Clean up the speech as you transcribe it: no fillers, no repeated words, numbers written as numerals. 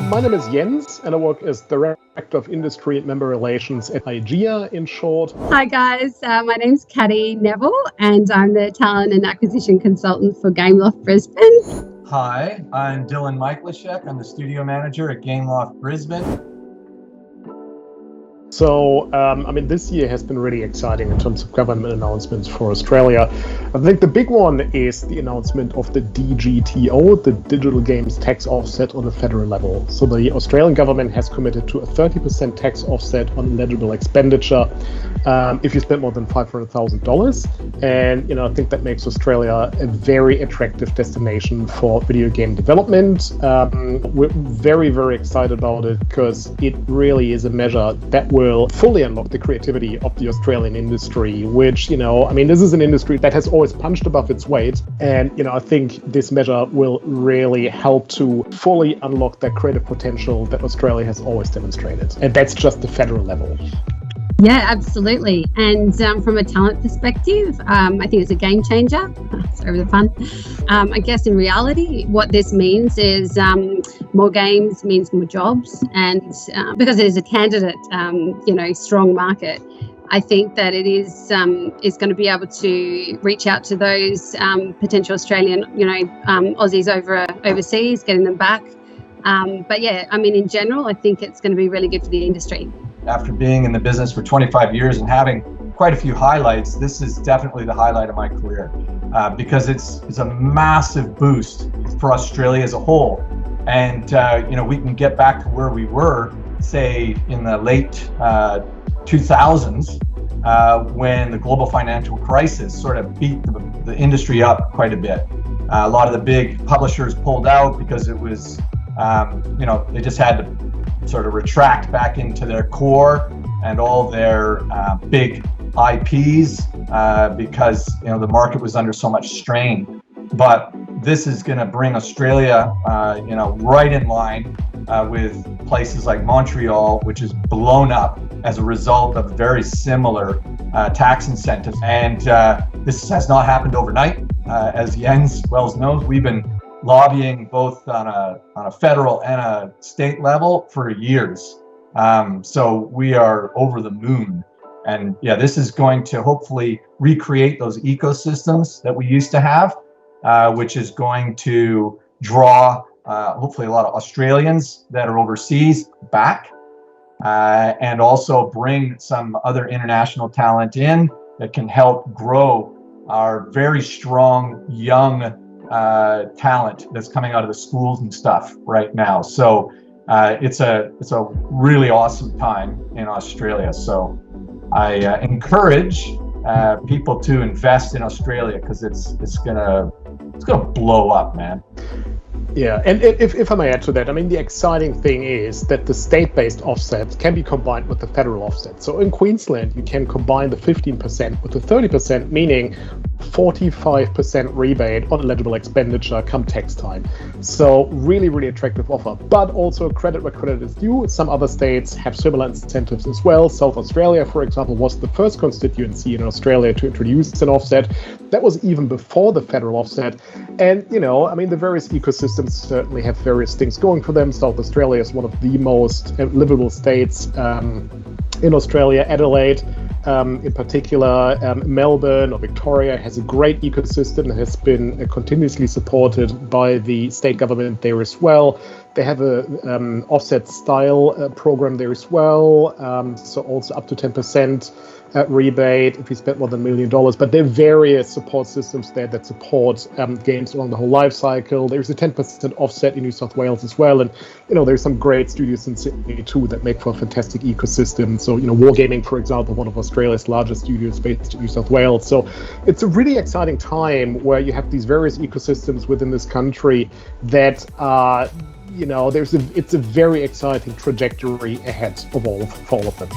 My name is Jens, and I work as Director of Industry and Member Relations at IGEA in short. Hi guys, my name's Caddy Neville, and I'm the Talent and Acquisition Consultant for Gameloft Brisbane. Hi, I'm Dylan Michaelishek. I'm the Studio Manager at Gameloft Brisbane. So, this year has been really exciting in terms of government announcements for Australia. I think the big one is the announcement of the DGTO, the Digital Games Tax Offset on the federal level. So the Australian government has committed to a 30% tax offset on eligible expenditure if you spend more than $500,000. And, I think that makes Australia a very attractive destination for video game development. We're very, very excited about it because it really is a measure that will fully unlock the creativity of the Australian industry, which, this is an industry that has always punched above its weight. And, I think this measure will really help to fully unlock that creative potential that Australia has always demonstrated. And that's just the federal level. Yeah, absolutely. And from a talent perspective, I think it's a game changer. Sorry for the fun. I guess in reality, what this means is more games means more jobs. And because it is a candidate, strong market, I think that it is going to be able to reach out to those potential Australian, Aussies overseas, getting them back. In general, I think it's going to be really good for the industry. After being in the business for 25 years and having quite a few highlights, this is definitely the highlight of my career because it's a massive boost for Australia as a whole. And, we can get back to where we were, say, in the late 2000s when the global financial crisis sort of beat the industry up quite a bit. A lot of the big publishers pulled out because it was, they just had to sort of retract back into their core and all their big IPs because the market was under so much strain. But this is going to bring Australia, right in line with places like Montreal, which is blown up as a result of very similar tax incentives. And this has not happened overnight. As Jens well knows, we've been lobbying both on a federal and a state level for years. So we are over the moon. And this is going to hopefully recreate those ecosystems that we used to have, which is going to draw hopefully a lot of Australians that are overseas back, and also bring some other international talent in that can help grow our very strong young talent that's coming out of the schools and stuff right now. So it's a really awesome time in Australia. So I encourage people to invest in Australia because it's gonna blow up, man. Yeah, and if I may add to that, the exciting thing is that the state-based offset can be combined with the federal offset. So in Queensland, you can combine the 15% with the 30%, meaning 45% rebate on eligible expenditure come tax time. So really, really attractive offer, but also credit where credit is due. Some other states have similar incentives as well. South Australia, for example, was the first constituency in Australia to introduce an offset. That was even before the federal offset. And, the various ecosystems certainly have various things going for them. South Australia is one of the most livable states in Australia. Adelaide, in particular, Melbourne or Victoria has a great ecosystem that has been continuously supported by the state government there as well. They have a offset style program there as well, so also up to 10% rebate if you spend more than $1 million. But there are various support systems there that support games along the whole life cycle. There's a 10% offset in New South Wales as well, and there's some great studios in Sydney too that make for a fantastic ecosystem. So Wargaming, for example, one of Australia's largest studios based in New South Wales. So it's a really exciting time where you have these various ecosystems within this country that are it's a very exciting trajectory ahead for all of them.